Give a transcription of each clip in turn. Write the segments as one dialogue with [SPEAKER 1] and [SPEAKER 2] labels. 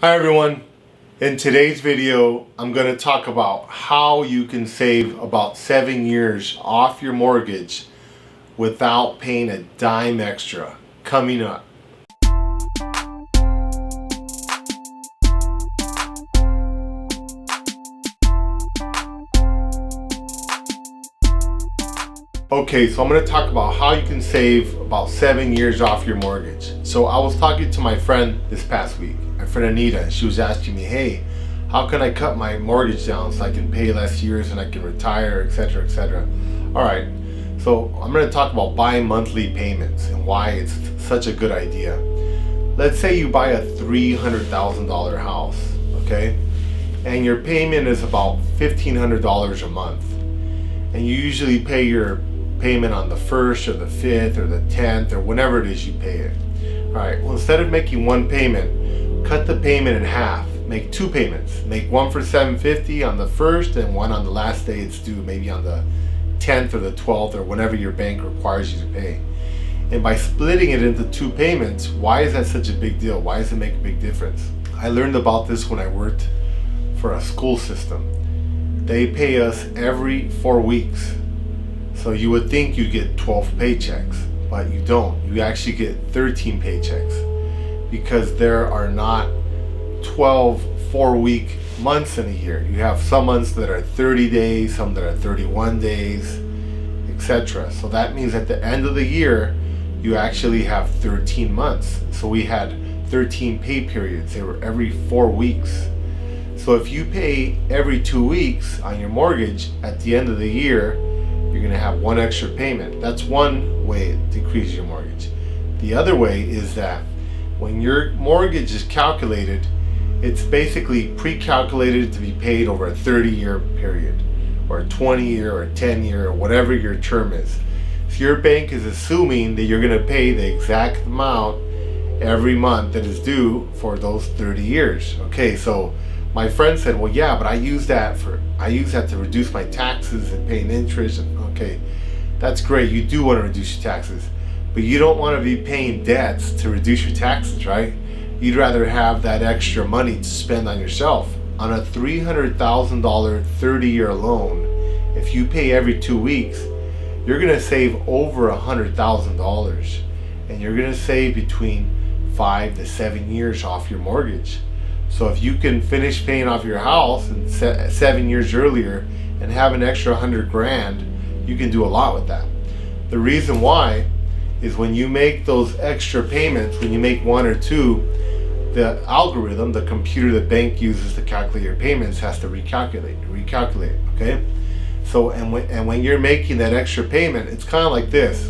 [SPEAKER 1] Hi everyone. In today's video, I'm going to talk about how you can save about 7 years off your mortgage without paying a dime extra. Coming up. Okay, so I'm going to talk about how you can save about 7 years off your mortgage. So I was talking to my friend this past week, my friend Anita, and she was asking me, hey, how can I cut my mortgage down so I can pay less years and I can retire, etc., etc. All right, so I'm going to talk about bi-monthly payments and why it's such a good idea. Let's say you buy a $300,000 house, okay? And your payment is about $1,500 a month. And you usually pay your payment on the 1st or the 5th or the 10th or whenever it is you pay it. All right, well, instead of making one payment, cut the payment in half. Make two payments. Make one for $750 on the 1st and one on the last day it's due, maybe on the 10th or the 12th or whenever your bank requires you to pay. And by splitting it into two payments, why is that such a big deal? Why does it make a big difference? I learned about this when I worked for a school system. They pay us every 4 weeks. So you would think you'd get 12 paychecks, but you don't. You actually get 13 paychecks because there are not 12 4-week months in a year. You have some months that are 30 days, some that are 31 days, etc. So that means at the end of the year, you actually have 13 months. So we had 13 pay periods. They were every 4 weeks. So if you pay every 2 weeks on your mortgage, at the end of the year, you're going to have one extra payment. That's one way it decreases your mortgage. The other way is that when your mortgage is calculated, it's basically pre-calculated to be paid over a 30-year period, or a 20-year, or a 10-year, or whatever your term is. So your bank is assuming that you're going to pay the exact amount every month that is due for those 30 years. Okay, so my friend said, well, yeah, but I use that to reduce my taxes and paying interest. Okay, that's great. You do want to reduce your taxes, but you don't want to be paying debts to reduce your taxes, right? You'd rather have that extra money to spend on yourself. On a $300,000 30-year loan, if you pay every 2 weeks, you're going to save over $100,000, and you're going to save between 5 to 7 years off your mortgage. So if you can finish paying off your house in 7 years earlier and have an extra 100 grand, you can do a lot with that. The reason why is when you make those extra payments, when you make one or two, the algorithm, the computer the bank uses to calculate your payments, has to recalculate, okay? So, and when you're making that extra payment, it's kind of like this.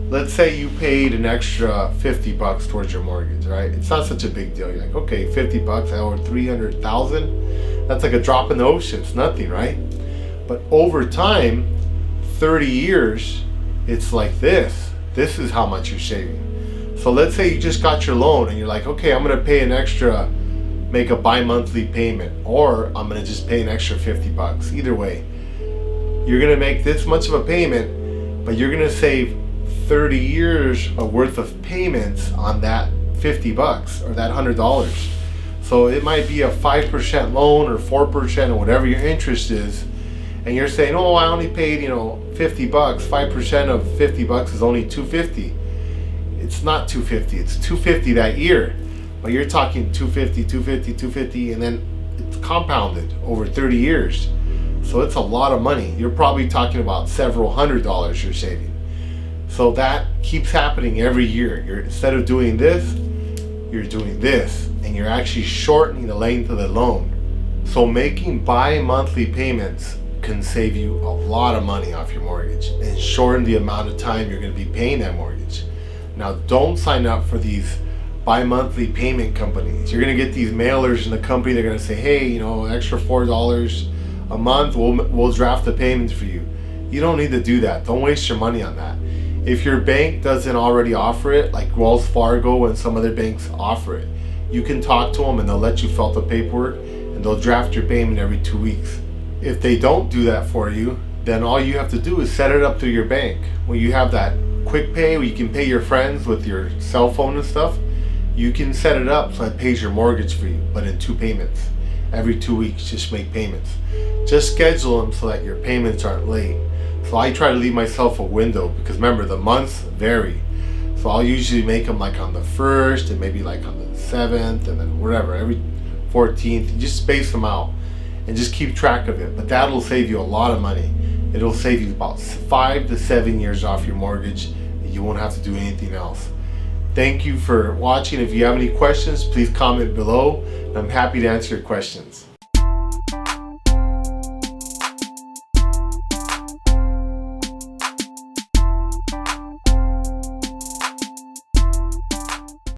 [SPEAKER 1] Let's say you paid an extra $50 towards your mortgage, right? It's not such a big deal. You're like, okay, $50, I owe 300,000. That's like a drop in the ocean. It's nothing, right? But over time, 30 years, it's like this. This is how much you're saving. So let's say you just got your loan and you're like, okay, I'm gonna pay an extra, make a bi-monthly payment, or I'm gonna just pay an extra $50. Either way, you're gonna make this much of a payment, but you're gonna save 30 years of worth of payments on that $50 or that $100. So it might be a 5% loan or 4% or whatever your interest is, and you're saying, oh, I only paid, $50. 5% of $50 is only $250. It's not $250, it's $250 that year, but you're talking $250, and then it's compounded over 30 years. So it's a lot of money. You're probably talking about several $100s you're saving. So that keeps happening every year. Instead of doing this, you're doing this, and you're actually shortening the length of the loan. So making bi-monthly payments can save you a lot of money off your mortgage and shorten the amount of time you're going to be paying that mortgage. Now, don't sign up for these bi-monthly payment companies. You're going to get these mailers in the company. They're going to say, hey, extra $4 a month, we'll draft the payments for you. You don't need to do that. Don't waste your money on that. If your bank doesn't already offer it, like Wells Fargo and some other banks offer it, you can talk to them and they'll let you fill out the paperwork and they'll draft your payment every 2 weeks. If they don't do that for you, then all you have to do is set it up through your bank. When you have that quick pay where you can pay your friends with your cell phone and stuff, You can set it up so it pays your mortgage for you, but in 2 payments. Every 2 weeks, just make payments. Just schedule them so that your payments aren't late. So I try to leave myself a window, because remember, the months vary. So I'll usually make them like on the 1st and maybe like on the 7th and then whatever, every 14th. You just space them out and just keep track of it. But that'll save you a lot of money. It'll save you about 5 to 7 years off your mortgage. You won't have to do anything else. Thank you for watching. If you have any questions, please comment below. I'm happy to answer your questions.